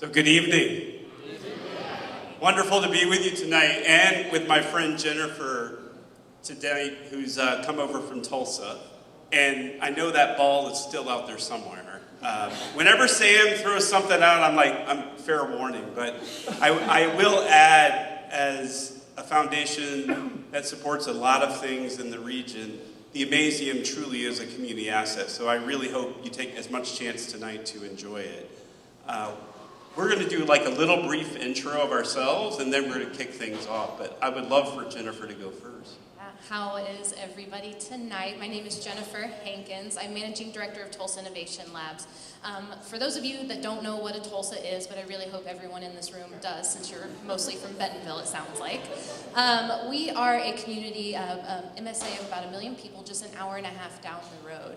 So good evening. Wonderful to be with you tonight and with my friend Jennifer today, who's come over from Tulsa. And I know that ball is still out there somewhere. Whenever Sam throws something out, I'm fair warning. But I will add, as a foundation that supports a lot of things in the region, the Amazeum truly is a community asset. So I really hope you take as much chance tonight to enjoy it. We're going to do like a little brief intro of ourselves, and then we're going to kick things off. But I would love for Jennifer to go first. How is everybody tonight? My name is Jennifer Hankins. I'm Managing Director of Tulsa Innovation Labs. For those of you that don't know what a Tulsa is, but I really hope everyone in this room does, since you're mostly from Bentonville, it sounds like. We are a community of MSA of about 1 million people, just an hour and a half down the road.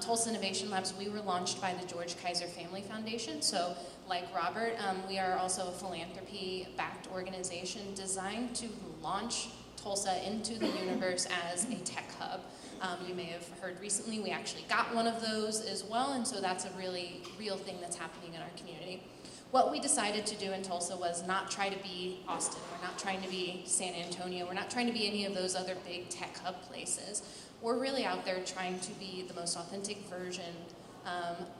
Tulsa Innovation Labs, we were launched by the George Kaiser Family Foundation. So like Robert, we are also a philanthropy-backed organization designed to launch Tulsa into the universe as a tech hub. You may have heard recently we actually got one of those as well, and so that's a really real thing that's happening in our community. What we decided to do in Tulsa was not try to be Austin, we're not trying to be San Antonio, we're not trying to be any of those other big tech hub places. We're really out there trying to be the most authentic version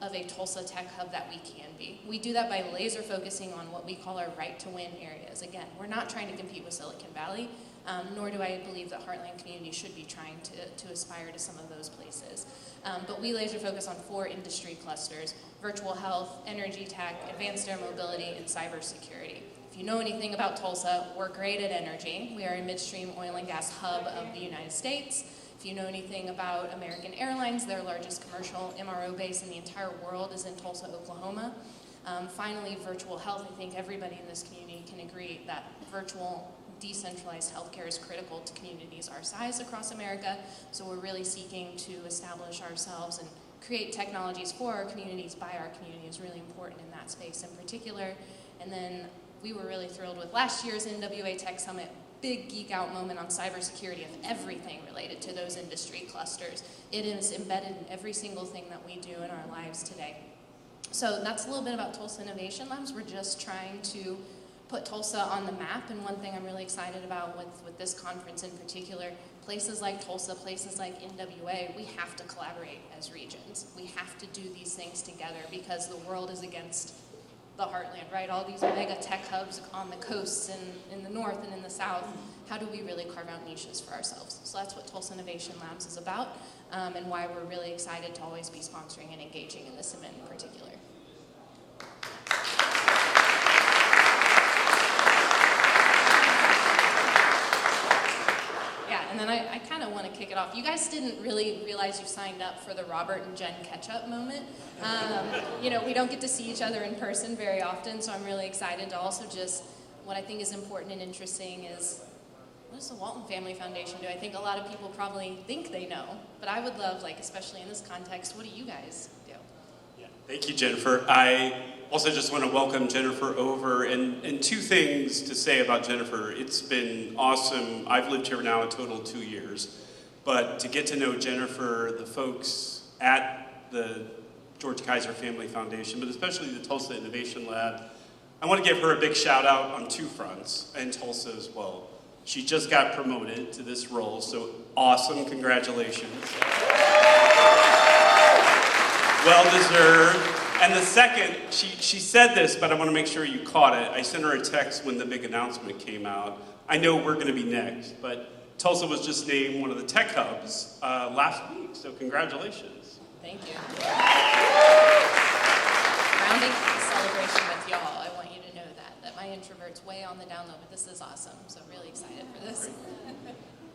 of a Tulsa tech hub that we can be. We do that by laser focusing on what we call our right to win areas. Again, we're not trying to compete with Silicon Valley, nor do I believe that Heartland community should be trying to aspire to some of those places. But we laser focus on 4 industry clusters: virtual health, energy tech, advanced air mobility, and cybersecurity. If you know anything about Tulsa, we're great at energy. We are a midstream oil and gas hub of the United States. If you know anything about American Airlines, their largest commercial MRO base in the entire world is in Tulsa, Oklahoma. Finally, virtual health. I think everybody in this community can agree that virtual decentralized healthcare is critical to communities our size across America. So we're really seeking to establish ourselves and create technologies for our communities, by our community, is really important in that space in particular. And then we were really thrilled with last year's NWA Tech Summit. Big geek out moment on cybersecurity of everything related to those industry clusters. It is embedded in every single thing that we do in our lives today. So that's a little bit about Tulsa Innovation Labs. We're just trying to put Tulsa on the map, and one thing I'm really excited about with this conference in particular, places like Tulsa, places like NWA, we have to collaborate as regions. We have to do these things together because the world is against the heartland, right? All these mega tech hubs on the coasts and in the north and in the south. How do we really carve out niches for ourselves? So that's what Tulsa Innovation Labs is about, and why we're really excited to always be sponsoring and engaging in this event in particular. And then I kind of want to kick it off. You guys didn't really realize you signed up for the Robert and Jen catch-up moment. We don't get to see each other in person very often, so I'm really excited to also just, what I think is important and interesting is, what does the Walton Family Foundation do? I think a lot of people probably think they know, but I would love, especially in this context, what do you guys do? Yeah, thank you, Jennifer. I also just want to welcome Jennifer over, and 2 things to say about Jennifer. It's been awesome. I've lived here now a total of 2 years, but to get to know Jennifer, the folks at the George Kaiser Family Foundation, but especially the Tulsa Innovation Lab, I want to give her a big shout out on 2 fronts, and Tulsa as well. She just got promoted to this role, so awesome, congratulations. Well deserved. And the second, she said this, but I want to make sure you caught it. I sent her a text when the big announcement came out. I know we're going to be next, but Tulsa was just named one of the tech hubs last week, so congratulations. Thank you. Rounding the celebration with y'all, I want you to know that my introvert's way on the down low, but this is awesome, so really excited for this.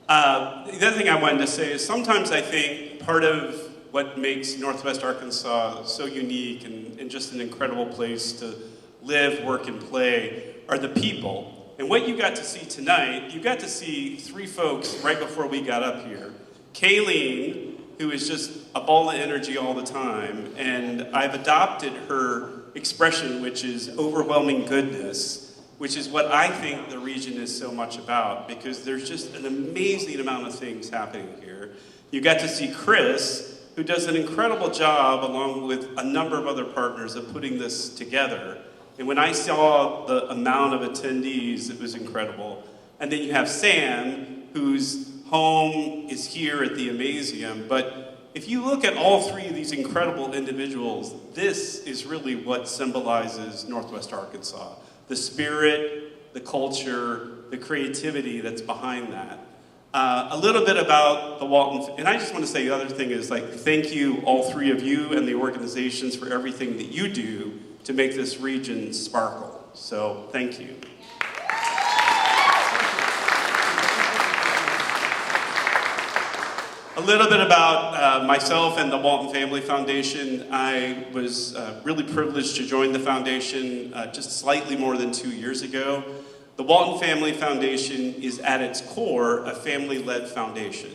The other thing I wanted to say is sometimes I think part of what makes Northwest Arkansas so unique and just an incredible place to live, work, and play are the people. And what you got to see tonight, you got to see 3 folks right before we got up here. Kayleen, who is just a ball of energy all the time, and I've adopted her expression, which is overwhelming goodness, which is what I think the region is so much about, because there's just an amazing amount of things happening here. You got to see Chris, who does an incredible job, along with a number of other partners, of putting this together. And when I saw the amount of attendees, it was incredible. And then you have Sam, whose home is here at the Amazium. But if you look at all three of these incredible individuals, this is really what symbolizes Northwest Arkansas. The spirit, the culture, the creativity that's behind that. A little bit about the Walton, and I just want to say the other thing is thank you, all three of you and the organizations for everything that you do to make this region sparkle. So thank you. A little bit about myself and the Walton Family Foundation. I was really privileged to join the foundation just slightly more than 2 years ago. The Walton Family Foundation is at its core a family-led foundation.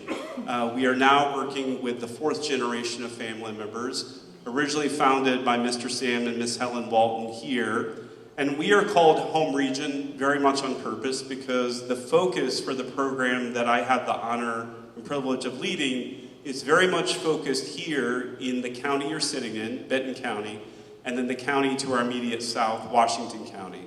We are now working with the fourth generation of family members, originally founded by Mr. Sam and Miss Helen Walton here. And we are called Home Region very much on purpose because the focus for the program that I have the honor and privilege of leading is very much focused here in the county you're sitting in, Benton County, and then the county to our immediate south, Washington County.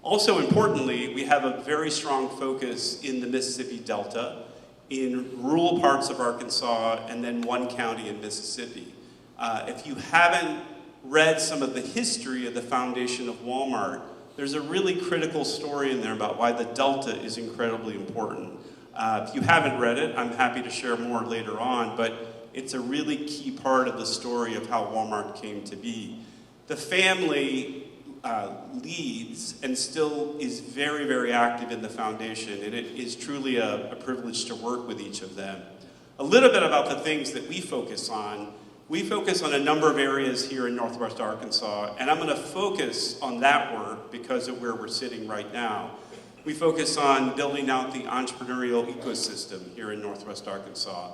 Also importantly, we have a very strong focus in the Mississippi Delta, in rural parts of Arkansas, and then one county in Mississippi. If you haven't read some of the history of the foundation of Walmart, there's a really critical story in there about why the Delta is incredibly important. If you haven't read it, I'm happy to share more later on, but it's a really key part of the story of how Walmart came to be. The family leads and still is very, very active in the foundation, and it is truly a privilege to work with each of them. A little bit about the things that we focus on. We focus on a number of areas here in Northwest Arkansas, and I'm going to focus on that work because of where we're sitting right now. We focus on building out the entrepreneurial ecosystem here in Northwest Arkansas.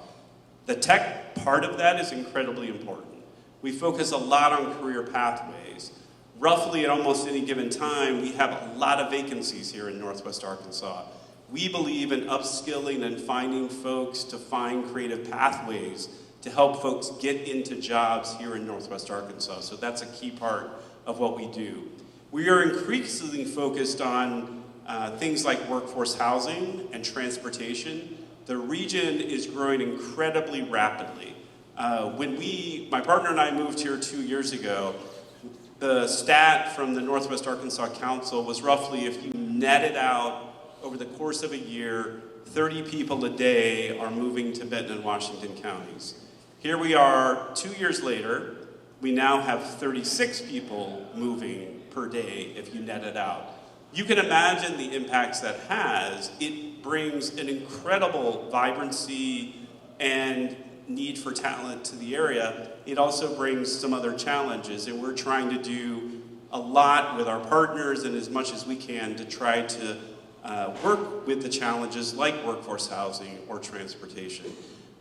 The tech part of that is incredibly important. We focus a lot on career pathways. Roughly at almost any given time, we have a lot of vacancies here in Northwest Arkansas. We believe in upskilling and finding folks to find creative pathways to help folks get into jobs here in Northwest Arkansas. So that's a key part of what we do. We are increasingly focused on things like workforce housing and transportation. The region is growing incredibly rapidly. When my partner and I moved here 2 years ago, the stat from the Northwest Arkansas Council was roughly, if you net it out over the course of a year, 30 people a day are moving to Benton and Washington counties. Here we are 2 years later, we now have 36 people moving per day if you net it out. You can imagine the impacts that has. It brings an incredible vibrancy and need for talent to the area. It also brings some other challenges, and we're trying to do a lot with our partners and as much as we can to try to work with the challenges like workforce housing or transportation.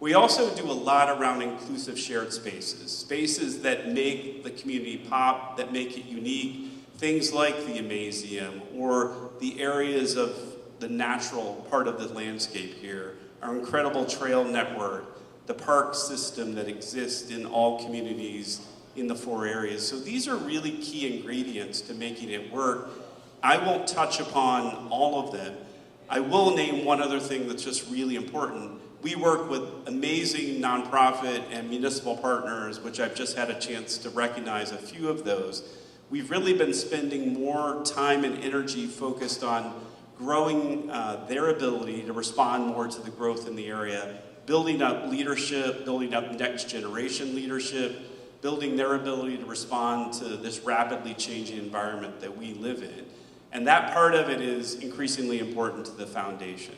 We also do a lot around inclusive shared spaces, spaces that make the community pop, that make it unique, things like the Amazium or the areas of the natural part of the landscape here, our incredible trail network, the park system that exists in all communities in the 4 areas. So these are really key ingredients to making it work. I won't touch upon all of them. I will name one other thing that's just really important. We work with amazing nonprofit and municipal partners, which I've just had a chance to recognize a few of those. We've really been spending more time and energy focused on growing their ability to respond more to the growth in the area, building up leadership, building up next generation leadership, building their ability to respond to this rapidly changing environment that we live in. And that part of it is increasingly important to the foundation.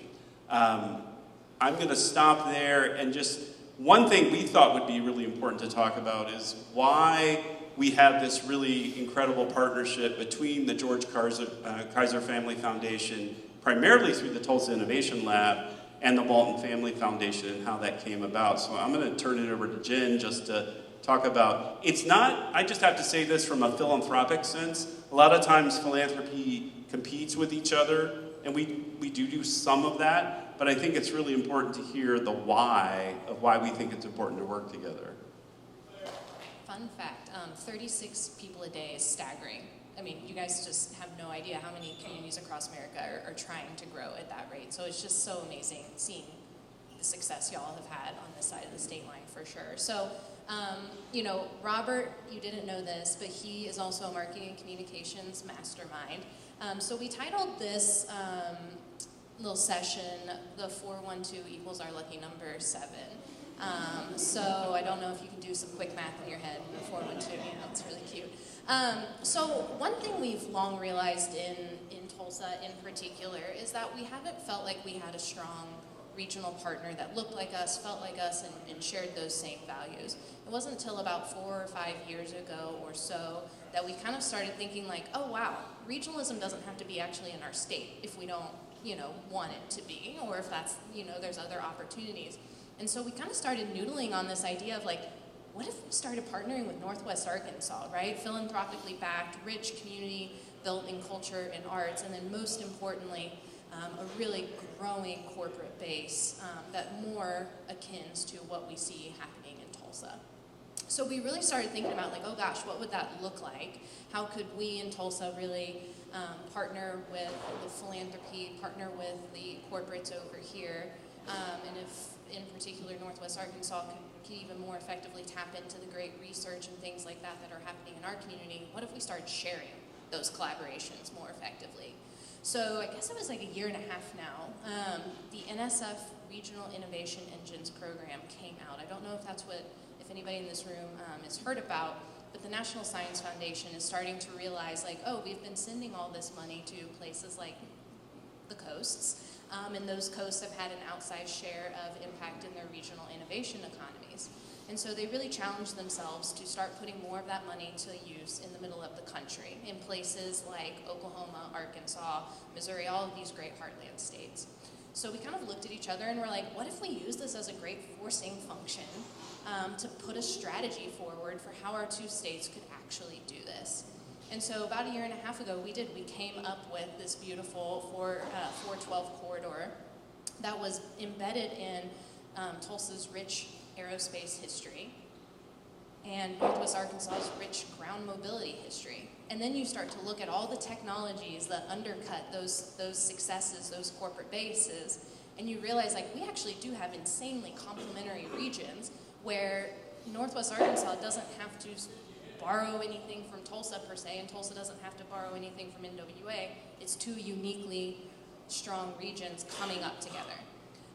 I'm going to stop there, and just one thing we thought would be really important to talk about is why we have this really incredible partnership between the George Kaiser Family Foundation, primarily through the Tulsa Innovation Lab, and the Walton Family Foundation and how that came about. So I'm going to turn it over to Jen just to talk about, it's not, I just have to say this from a philanthropic sense, a lot of times philanthropy competes with each other, and we do some of that, but I think it's really important to hear the why of why we think it's important to work together. Fun fact, 36 people a day is staggering. I mean, you guys just have no idea how many communities across America are trying to grow at that rate. So it's just so amazing seeing the success y'all have had on this side of the state line for sure. So, you know, Robert, you didn't know this, but he is also a marketing and communications mastermind. So we titled this little session, the 412 equals our lucky number 7. So I don't know if you can do some quick math in your head, the 412, you know, it's really cute. So one thing we've long realized in Tulsa in particular is that we haven't felt like we had a strong regional partner that looked like us, felt like us, and shared those same values. It wasn't until about 4 or 5 years ago or so that we kind of started thinking like, oh wow, regionalism doesn't have to be actually in our state if we don't, you know, want it to be, or if that's, you know, there's other opportunities. And so we kind of started noodling on this idea of like, what if we started partnering with Northwest Arkansas, right? Philanthropically backed, rich community built in culture and arts, and then most importantly, a really growing corporate base that more akin to what we see happening in Tulsa. So we really started thinking about like, oh gosh, what would that look like? How could we in Tulsa really partner with the philanthropy, partner with the corporates over here, and if in particular Northwest Arkansas could even more effectively tap into the great research and things like that that are happening in our community, what if we started sharing those collaborations more effectively? So I guess it was like a year and a half now. The NSF Regional Innovation Engines program came out. I don't know if anybody in this room has heard about, but the National Science Foundation is starting to realize like, oh, we've been sending all this money to places like the coasts, and those coasts have had an outsized share of impact in their regional innovation economies. And so they really challenged themselves to start putting more of that money to use in the middle of the country, in places like Oklahoma, Arkansas, Missouri, all of these great heartland states. So we kind of looked at each other and we're like, what if we use this as a great forcing function to put a strategy forward for how our two states could actually do this? And so about a year and a half ago, we came up with this beautiful 412 corridor that was embedded in Tulsa's rich aerospace history and Northwest Arkansas's rich ground mobility history. And then you start to look at all the technologies that undercut those successes, those corporate bases, and you realize like we actually do have insanely complementary regions where Northwest Arkansas doesn't have to borrow anything from Tulsa per se, and Tulsa doesn't have to borrow anything from NWA. It's two uniquely strong regions coming up together.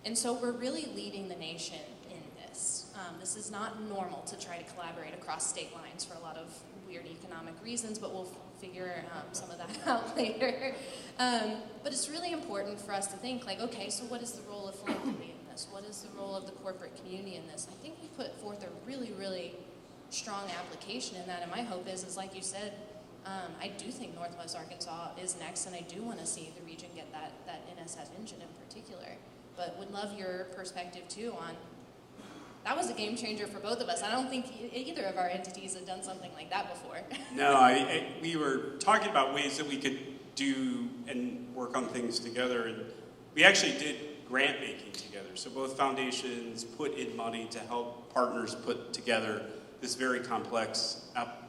And so we're really leading the nation in this. This is not normal to try to collaborate across state lines for a lot of weird economic reasons, but we'll figure some of that out later. But it's really important for us to think like, okay, so what is the role of philanthropy in this? What is the role of the corporate community in this? I think we put forth a really, really strong application in that, and my hope is like you said, I do think Northwest Arkansas is next, and I do want to see the region get that NSF engine in particular. But would love your perspective too on, that was a game changer for both of us. I don't think either of our entities had done something like that before. No, we were talking about ways that we could do and work on things together, and we actually did grant making together. So both foundations put in money to help partners put together this very complex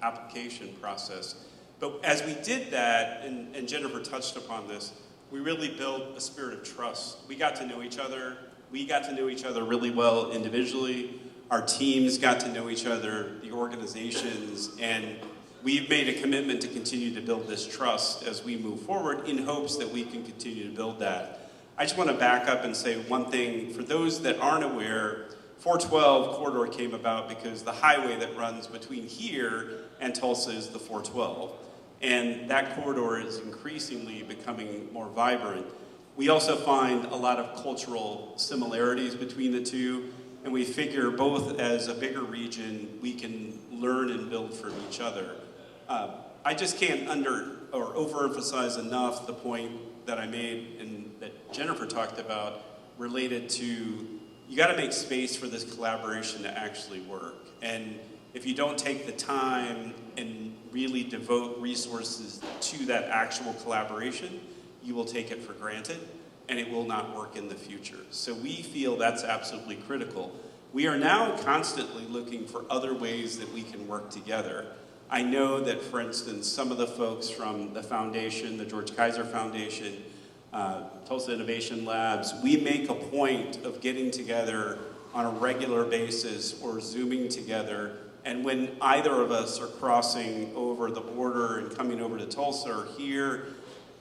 application process. But as we did that, and Jennifer touched upon this, we really built a spirit of trust. We got to know each other. We got to know each other really well individually. Our teams got to know each other, the organizations, and we've made a commitment to continue to build this trust as we move forward in hopes that we can continue to build that. I just want to back up and say one thing. For those that aren't aware, 412 corridor came about because the highway that runs between here and Tulsa is the 412. And that corridor is increasingly becoming more vibrant. We also find a lot of cultural similarities between the two, and we figure both as a bigger region, we can learn and build from each other. I just can't overemphasize enough the point that I made and that Jennifer talked about related to you got to make space for this collaboration to actually work. And if you don't take the time and really devote resources to that actual collaboration, you will take it for granted and it will not work in the future. So we feel that's absolutely critical. We are now constantly looking for other ways that we can work together. I know that, for instance, some of the folks from the foundation, the George Kaiser Foundation, Tulsa Innovation Labs, we make a point of getting together on a regular basis or Zooming together. And when either of us are crossing over the border and coming over to Tulsa or here,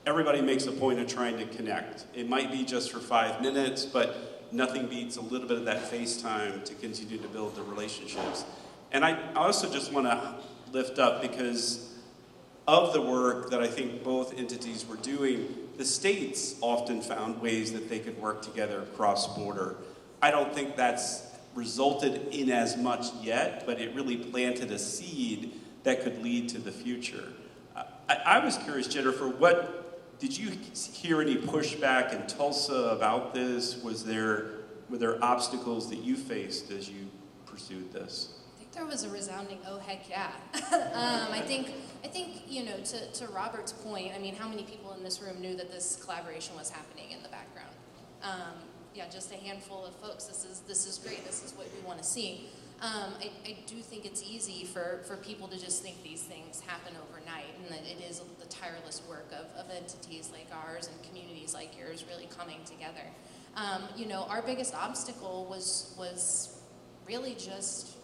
everybody makes a point of trying to connect. It might be just for 5 minutes, but nothing beats a little bit of that FaceTime to continue to build the relationships. And I also just want to lift up, because of the work that I think both entities were doing, the states often found ways that they could work together cross-border. I don't think that's resulted in as much yet, but it really planted a seed that could lead to the future. I was curious, Jennifer, did you hear any pushback in Tulsa about this? Were there obstacles that you faced as you pursued this? I think there was a resounding, oh heck yeah. I think to Robert's point, I mean, how many people in this room knew that this collaboration was happening in the background? Yeah, just a handful of folks. This is great. This is what we want to see. I do think it's easy for people to just think these things happen overnight, and that it is the tireless work of entities like ours and communities like yours really coming together. Our biggest obstacle was really just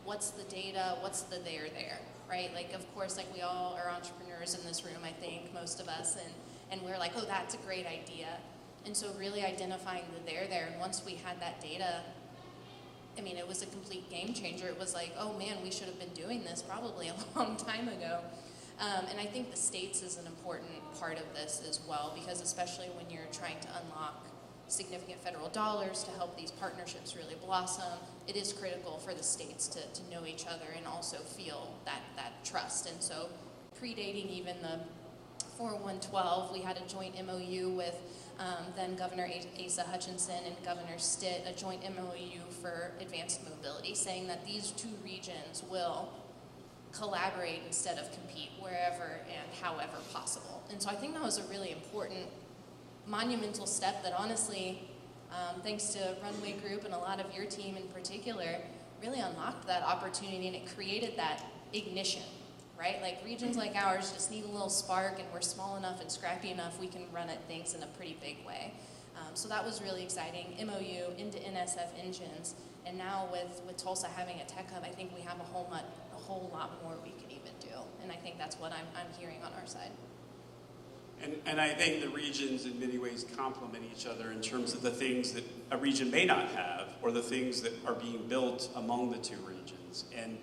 what's the data, what's the there, right? Like, of course, like we all are entrepreneurs in this room, I think, most of us, and we're like, oh, that's a great idea. And so really identifying the there, and once we had that data, I mean, it was a complete game changer. It was like, oh man, we should have been doing this probably a long time ago. And I think the states is an important part of this as well, because especially when you're trying to unlock significant federal dollars to help these partnerships really blossom, it is critical for the states to know each other and also feel that trust. And so predating even the 4112, we had a joint MOU with then Governor Asa Hutchinson and Governor Stitt, a joint MOU for advanced mobility, saying that these two regions will collaborate instead of compete wherever and however possible. And so I think that was a really important, monumental step that honestly, thanks to Runway Group and a lot of your team in particular, really unlocked that opportunity, and it created that ignition, right? Like regions like ours just need a little spark, and we're small enough and scrappy enough we can run at things in a pretty big way. So that was really exciting. MOU into NSF engines, and now with Tulsa having a tech hub, I think we have a whole lot more we can even do, and I think that's what I'm hearing on our side. And I think the regions in many ways complement each other in terms of the things that a region may not have, or the things that are being built among the two regions. And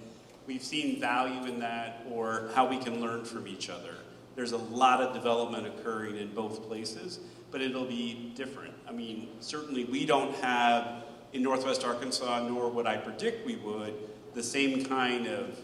we've seen value in that, or how we can learn from each other. There's a lot of development occurring in both places, but it'll be different. I mean, certainly we don't have in Northwest Arkansas, nor would I predict we would, the same kind of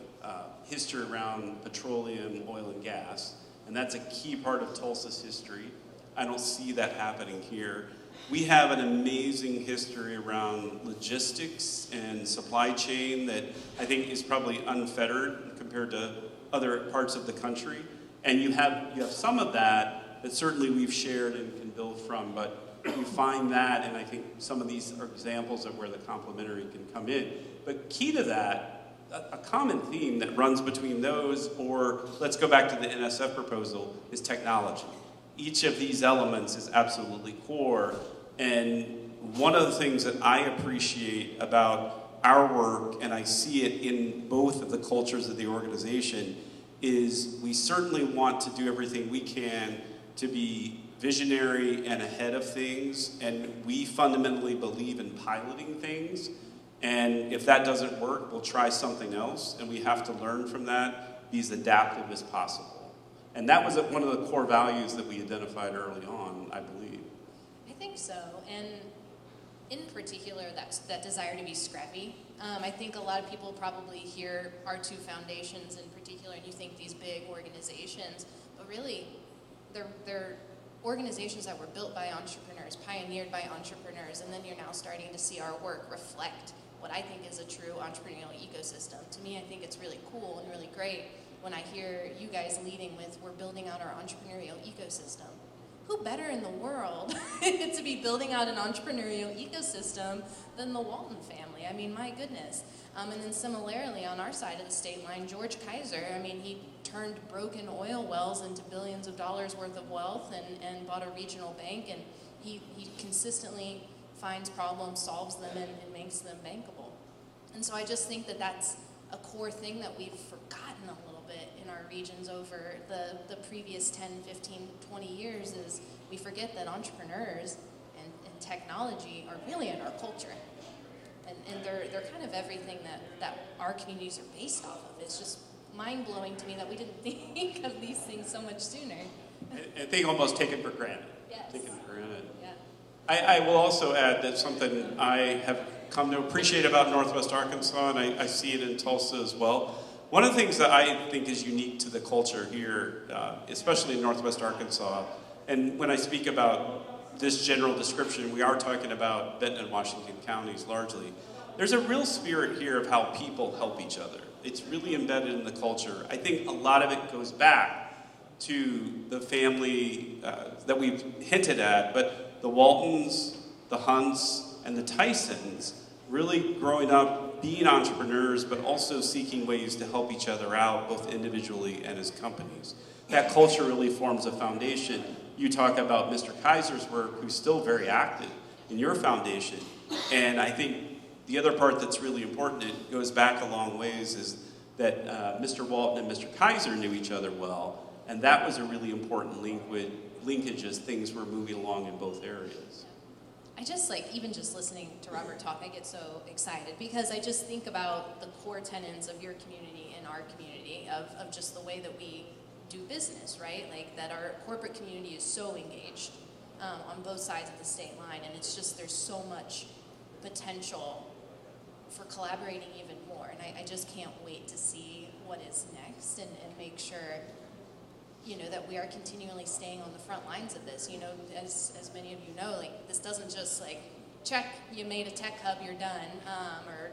history around petroleum, oil, and gas. And that's a key part of Tulsa's history. I don't see that happening here. We have an amazing history around logistics and supply chain that I think is probably unfettered compared to other parts of the country. And you have some of that certainly we've shared and can build from, but you find that, and I think some of these are examples of where the complementary can come in. But key to that, a common theme that runs between those, or let's go back to the NSF proposal, is technology. Each of these elements is absolutely core, and one of the things that I appreciate about our work, and I see it in both of the cultures of the organization, is we certainly want to do everything we can to be visionary and ahead of things, and we fundamentally believe in piloting things. And if that doesn't work, we'll try something else, and we have to learn from that, be as adaptive as possible. And that was one of the core values that we identified early on, I believe. I think so, and in particular, that desire to be scrappy. I think a lot of people probably hear our two foundations in particular, and you think these big organizations, but really, they're organizations that were built by entrepreneurs, pioneered by entrepreneurs, and then you're now starting to see our work reflect what I think is a true entrepreneurial ecosystem. To me, I think it's really cool and really great when I hear you guys leading with, we're building out our entrepreneurial ecosystem. Who better in the world to be building out an entrepreneurial ecosystem than the Walton family? I mean, my goodness. And then similarly, on our side of the state line, George Kaiser, I mean, he turned broken oil wells into billions of dollars worth of wealth and bought a regional bank, and he consistently finds problems, solves them, and makes them bankable. And so I just think that that's a core thing that we've forgotten a little bit in our regions over the previous 10, 15, 20 years is we forget that entrepreneurs and technology are really in our culture. And they're kind of everything that our communities are based off of. It's just mind-blowing to me that we didn't think of these things so much sooner. I think almost taken for granted. Yes. Taken for granted. Yeah. I will also add that something I have come to appreciate about Northwest Arkansas, and I see it in Tulsa as well. One of the things that I think is unique to the culture here, especially in Northwest Arkansas, and when I speak about this general description, we are talking about Benton and Washington counties largely. There's a real spirit here of how people help each other. It's really embedded in the culture. I think a lot of it goes back to the family that we've hinted at, but the Waltons, the Hunts, and the Tysons really growing up being entrepreneurs, but also seeking ways to help each other out, both individually and as companies. That culture really forms a foundation. You talk about Mr. Kaiser's work, who's still very active in your foundation. And I think the other part that's really important, it goes back a long ways, is that Mr. Walton and Mr. Kaiser knew each other well. And that was a really important linkage as things were moving along in both areas. I just even just listening to Robert talk, I get so excited because I just think about the core tenets of your community and our community, of just the way that we do business, right? Like that our corporate community is so engaged on both sides of the state line, and it's just there's so much potential for collaborating even more, and I just can't wait to see what is next and make sure that we are continually staying on the front lines of this. As many of you know, this doesn't just check, you made a tech hub, you're done,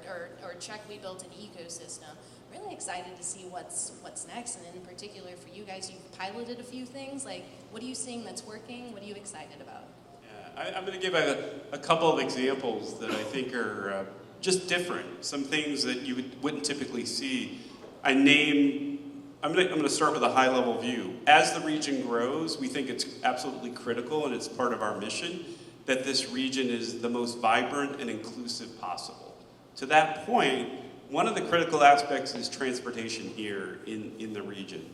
or check, we built an ecosystem. Really excited to see what's next, and in particular for you guys, you've piloted a few things. What are you seeing that's working? What are you excited about? Yeah, I'm going to give a couple of examples that I think are just different. Some things that you wouldn't typically see. I'm going to start with a high-level view. As the region grows, we think it's absolutely critical, and it's part of our mission, that this region is the most vibrant and inclusive possible. To that point, one of the critical aspects is transportation here in the region.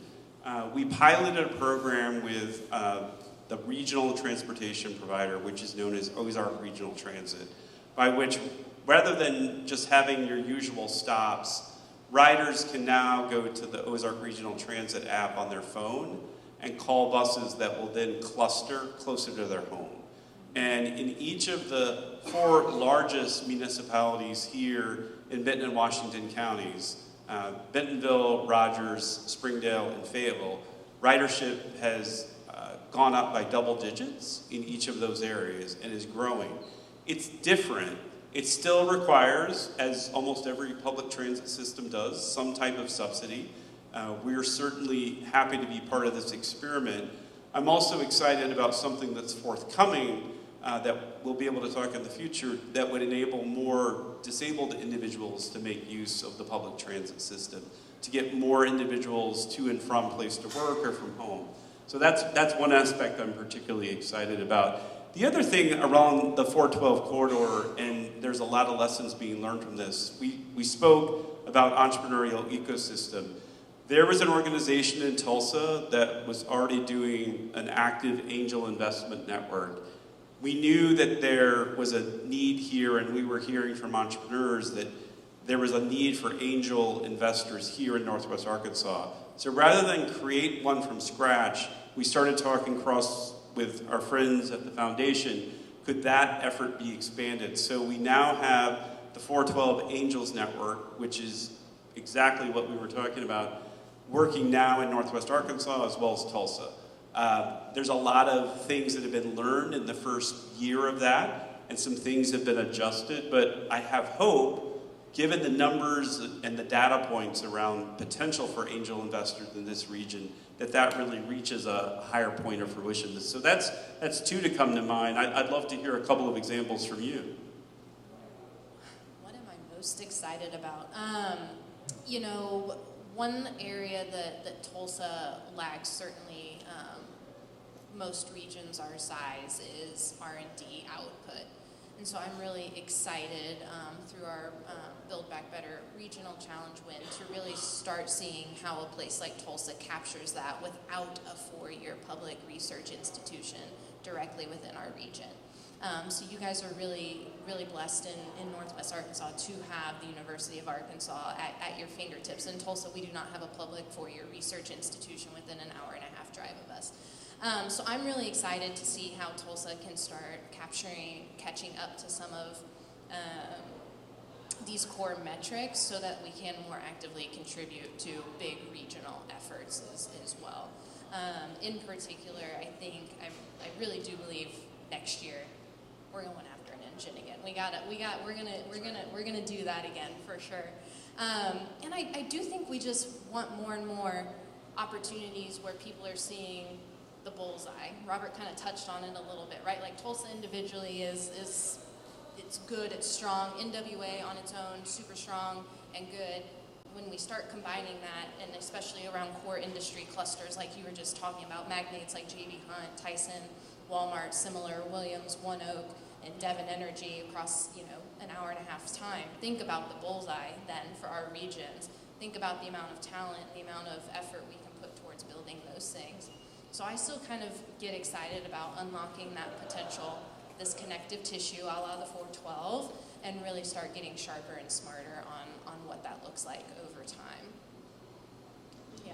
We piloted a program with the regional transportation provider, which is known as Ozark Regional Transit, by which, rather than just having your usual stops, riders can now go to the Ozark Regional Transit app on their phone and call buses that will then cluster closer to their home. And in each of the 4 largest municipalities here in Benton and Washington counties, Bentonville, Rogers, Springdale, and Fayetteville, ridership has gone up by double digits in each of those areas and is growing. It's different. It still requires, as almost every public transit system does, some type of subsidy. We're certainly happy to be part of this experiment. I'm also excited about something that's forthcoming that we'll be able to talk in the future that would enable more disabled individuals to make use of the public transit system, to get more individuals to and from place to work or from home. So that's one aspect I'm particularly excited about. The other thing around the 412 corridor, and there's a lot of lessons being learned from this, we spoke about entrepreneurial ecosystem. There was an organization in Tulsa that was already doing an active angel investment network. We knew that there was a need here, and we were hearing from entrepreneurs that there was a need for angel investors here in Northwest Arkansas. So rather than create one from scratch, we started talking with our friends at the foundation, could that effort be expanded? So we now have the 412 Angels Network, which is exactly what we were talking about, working now in Northwest Arkansas as well as Tulsa. There's a lot of things that have been learned in the first year of that, and some things have been adjusted, but I have hope, given the numbers and the data points around potential for angel investors in this region, that really reaches a higher point of fruition. So that's 2 to come to mind. I'd love to hear a couple of examples from you. What am I most excited about? One area that Tulsa lags, certainly most regions our size, is R&D output. And so I'm really excited through our Build Back Better Regional Challenge win to really start seeing how a place like Tulsa captures that without a four-year public research institution directly within our region. So you guys are really, really blessed in Northwest Arkansas to have the University of Arkansas at your fingertips. In Tulsa, we do not have a public four-year research institution within an hour and a half drive of us. So I'm really excited to see how Tulsa can start catching up to some of these core metrics so that we can more actively contribute to big regional efforts as well. In particular, I really do believe next year we're going after an engine again. We're gonna do that again for sure. And I do think we just want more and more opportunities where people are seeing the bullseye. Robert kind of touched on it a little bit, right? Like Tulsa individually is it's good, it's strong. NWA on its own, super strong and good. When we start combining that, and especially around core industry clusters like you were just talking about, magnates like J.B. Hunt, Tyson, Walmart, similar, Williams, One Oak, and Devon Energy across, an hour and a half's time. Think about the bullseye then for our regions. Think about the amount of talent, the amount of effort we can put towards building those things. So I still kind of get excited about unlocking that potential, this connective tissue a la the 412, and really start getting sharper and smarter on what that looks like over time. Yeah.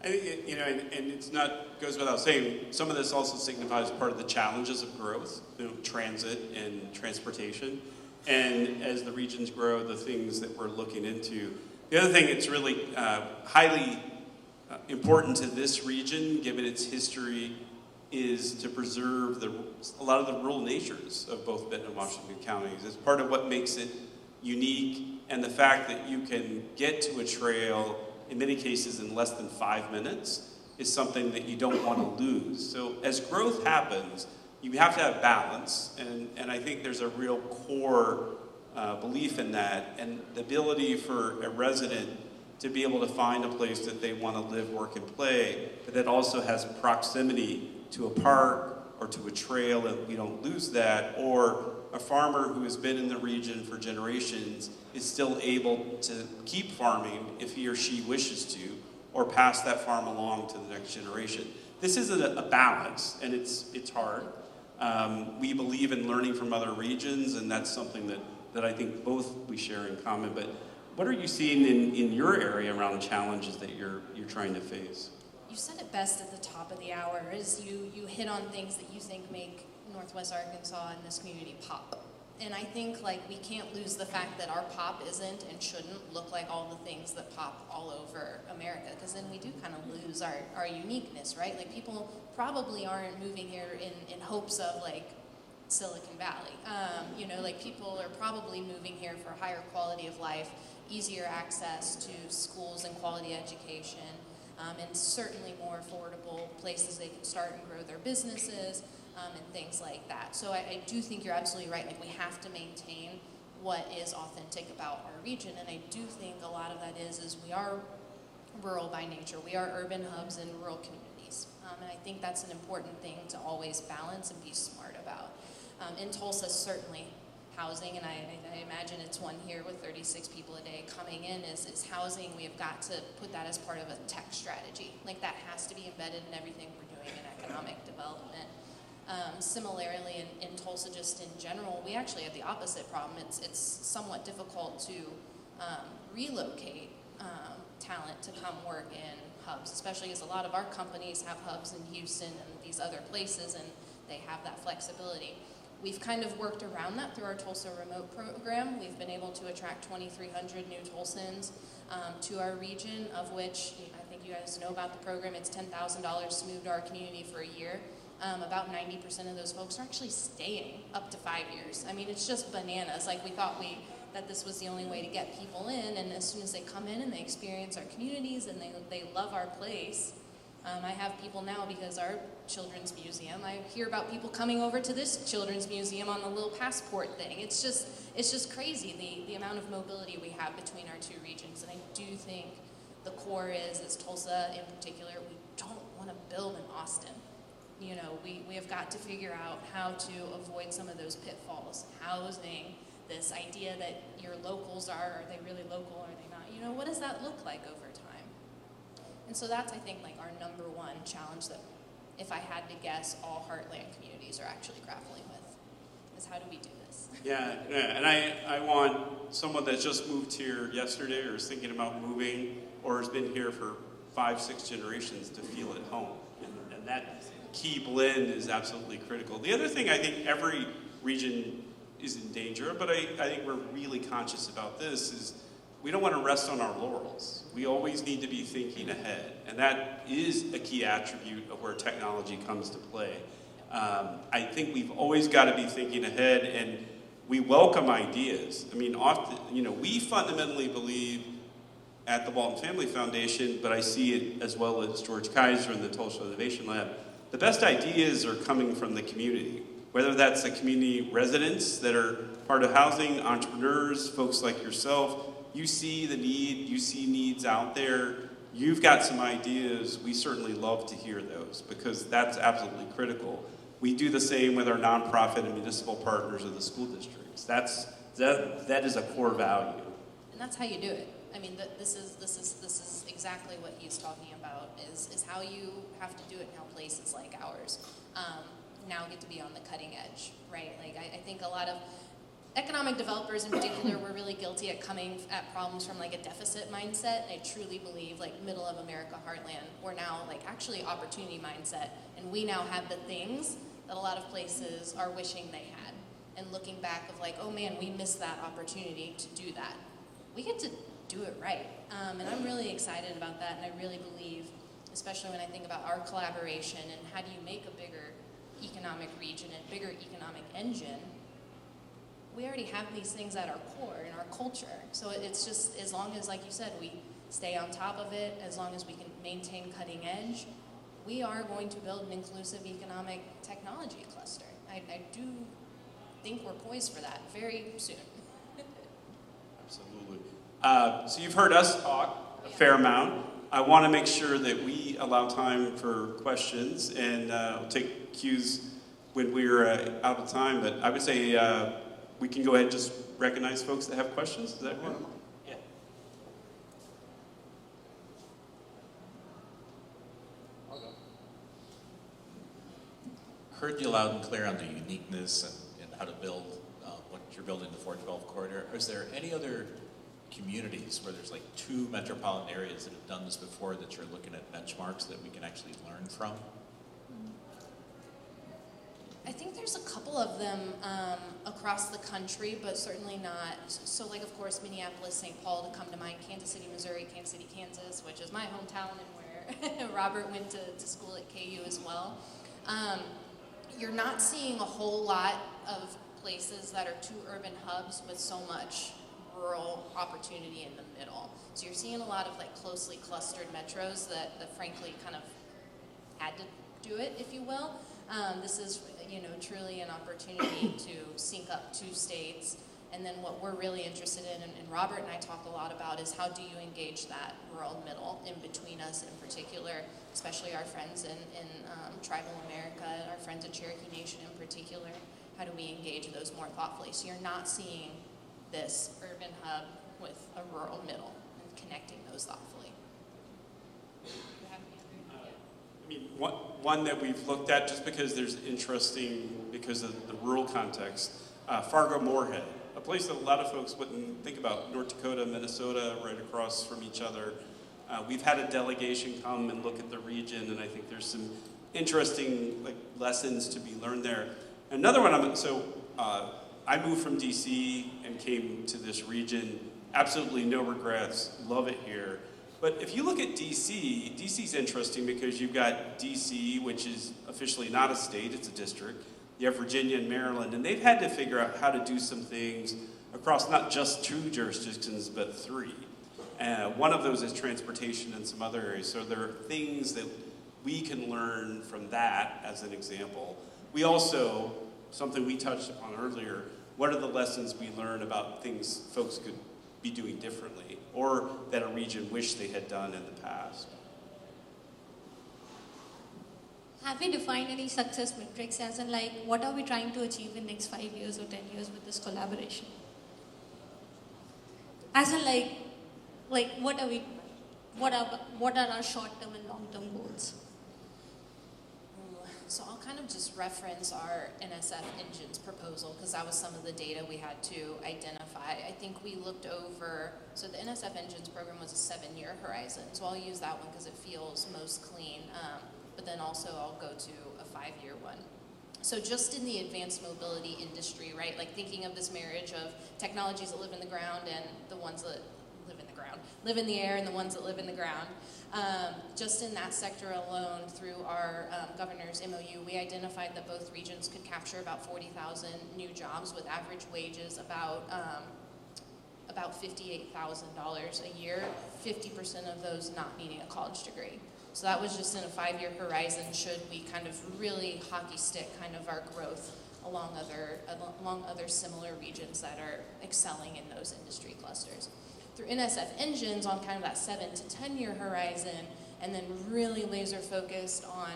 I think, and it's not, goes without saying, some of this also signifies part of the challenges of growth, transit and transportation. And as the regions grow, the things that we're looking into. The other thing that's really highly important to this region, given its history, is to preserve a lot of the rural natures of both Benton and Washington counties. It's part of what makes it unique, and the fact that you can get to a trail, in many cases in less than 5 minutes, is something that you don't want to lose. So as growth happens, you have to have balance, and I think there's a real core belief in that, and the ability for a resident to be able to find a place that they want to live, work, and play, but that also has proximity to a park or to a trail, and we don't lose that, or a farmer who has been in the region for generations is still able to keep farming if he or she wishes to, or pass that farm along to the next generation. This is a balance, and it's hard. We believe in learning from other regions, and that's something that I think both we share in common. But what are you seeing in your area around challenges that you're trying to face? You said it best at the top of the hour, is you hit on things that you think make Northwest Arkansas and this community pop. And I think we can't lose the fact that our pop isn't and shouldn't look like all the things that pop all over America, because then we do kind of lose our uniqueness, right? People probably aren't moving here in hopes of Silicon Valley. People are probably moving here for higher quality of life, easier access to schools and quality education, and certainly more affordable places they can start and grow their businesses, and things like that. So I do think you're absolutely right. We have to maintain what is authentic about our region, and I do think a lot of that is we are rural by nature. We are urban hubs and rural communities, and I think that's an important thing to always balance and be smart about. In Tulsa, certainly housing, and I imagine it's one here with 36 people a day coming in, is housing. We have got to put that as part of a tech strategy. That has to be embedded in everything we're doing in economic development. Similarly, in Tulsa, just in general, we actually have the opposite problem. It's somewhat difficult to relocate talent to come work in hubs, especially as a lot of our companies have hubs in Houston and these other places, and they have that flexibility. We've kind of worked around that through our Tulsa Remote program. We've been able to attract 2,300 new Tulsans to our region, of which I think you guys know about the program. It's $10,000 to move to our community for a year. About 90% of those folks are actually staying up to 5 years. It's just bananas. We thought that this was the only way to get people in, and as soon as they come in and they experience our communities and they love our place, I have people now because our children's museum, I hear about people coming over to this children's museum on the little passport thing. It's just crazy, the amount of mobility we have between our two regions. And I do think the core is Tulsa in particular, we don't want to build in Austin. You know, we have got to figure out how to avoid some of those pitfalls. Housing, this idea that your locals are they really local, are they not? You know, what does that look like over time? And so that's, I think, like our number one challenge that, if I had to guess, all Heartland communities are actually grappling with, is how do we do this? Yeah, and I want someone that just moved here yesterday or is thinking about moving or has been here for 5-6 generations to feel at home. And that key blend is absolutely critical. The other thing I think every region is in danger of, but I think we're really conscious about this, is we don't want to rest on our laurels. We always need to be thinking ahead, and that is a key attribute of where technology comes to play. I think we've always got to be thinking ahead, and we welcome ideas. I mean, often, you know, we fundamentally believe at the Walton Family Foundation, but I see it as well as George Kaiser and the Tulsa Innovation Lab, the best ideas are coming from the community, whether that's the community residents that are part of housing, entrepreneurs, folks like yourself. You see the need, you see needs out there, you've got some ideas. We certainly love to hear those because that's absolutely critical. We do the same with our nonprofit and municipal partners of the school districts. That is a core value. And that's how you do it. I mean, this is exactly what he's talking about, is how you have to do it, and how places like ours now get to be on the cutting edge, right? Like, I think a lot of economic developers in particular were really guilty at coming at problems from like a deficit mindset. I truly believe, like, middle of America heartland, we're now like actually opportunity mindset, and we now have the things that a lot of places are wishing they had, and looking back of like, oh man, we missed that opportunity to do that. We get to do it right, and I'm really excited about that, and I really believe, especially when I think about our collaboration and how do you make a bigger economic region and bigger economic engine, we already have these things at our core in our culture. So it's just, as long as, like you said, we stay on top of it, as long as we can maintain cutting edge, we are going to build an inclusive economic technology cluster. I do think we're poised for that very soon. Absolutely. So you've heard us talk a fair amount. I want to make sure that we allow time for questions, and we'll take cues when we're out of time. But I would say we can go ahead and just recognize folks that have questions. Does that work? Yeah. Heard you loud and clear on the uniqueness and how to build what you're building, the 412 corridor. Is there any other communities where there's like 2 metropolitan areas that have done this before that you're looking at benchmarks that we can actually learn from? I think there's a couple of them across the country, but certainly not. So, like, of course, Minneapolis, St. Paul to come to mind, Kansas City, Missouri, Kansas City, Kansas, which is my hometown and where Robert went to school at KU as well. You're not seeing a whole lot of places that are 2 urban hubs with so much rural opportunity in the middle. So you're seeing a lot of like closely clustered metros that frankly kind of had to do it, if you will. This is, you know, truly an opportunity to sync up 2 states. And then what we're really interested in, and Robert and I talk a lot about, is how do you engage that rural middle in between us in particular, especially our friends in tribal America, our friends in Cherokee Nation in particular. How do we engage those more thoughtfully? So you're not seeing this urban hub with a rural middle and connecting those thoughtfully. I mean, one that we've looked at just because there's interesting, because of the rural context, Fargo-Moorhead, a place that a lot of folks wouldn't think about. North Dakota, Minnesota, right across from each other. We've had a delegation come and look at the region, and I think there's some interesting lessons to be learned there. Another one, I moved from DC and came to this region. Absolutely no regrets, love it here. But if you look at DC, DC's interesting because you've got DC, which is officially not a state, it's a district. You have Virginia and Maryland, and they've had to figure out how to do some things across not just 2 jurisdictions, but 3. One of those is transportation and some other areas. So there are things that we can learn from that as an example. We also, something we touched upon earlier, what are the lessons we learn about things folks could be doing differently, or that a region wished they had done in the past? Have we defined any success metrics as in like what are we trying to achieve in next 5 years or 10 years with this collaboration? As in like what are our short-term and long-term goals? So I'll kind of just reference our NSF Engines proposal because that was some of the data we had to identify. I think we looked over, so the NSF Engines program was a 7-year horizon, so I'll use that one because it feels most clean, but then also I'll go to a 5-year one. So just in the advanced mobility industry, right, like thinking of this marriage of technologies that live in the ground and the ones that live in the air and the ones that live in the ground. Just in that sector alone, through our governor's MOU, we identified that both regions could capture about 40,000 new jobs with average wages about $58,000 a year, 50% of those not needing a college degree. So that was just in a 5-year horizon, should we kind of really hockey stick kind of our growth along other similar regions that are excelling in those industry clusters. Through NSF Engines on kind of that 7 to 10-year horizon, and then really laser focused on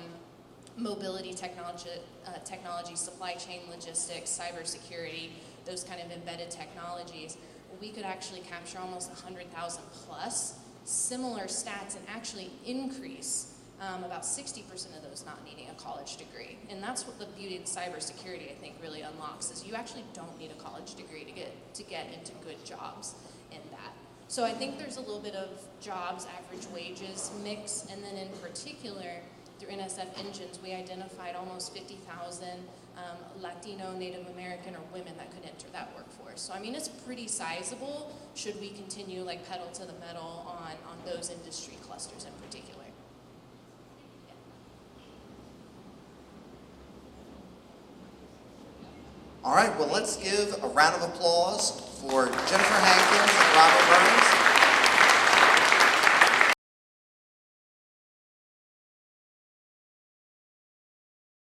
mobility technology, supply chain logistics, cybersecurity, those kind of embedded technologies, we could actually capture almost 100,000 plus similar stats and actually increase about 60% of those not needing a college degree. And that's what the beauty of cybersecurity, I think, really unlocks, is you actually don't need a college degree to get into good jobs in that. So I think there's a little bit of jobs, average wages mix, and then in particular, through NSF Engines, we identified almost 50,000 Latino, Native American, or women that could enter that workforce. So I mean, it's pretty sizable, should we continue like pedal to the metal on those industry clusters in particular. All right, well, let's give a round of applause for Jennifer Hankins and Robert Burns.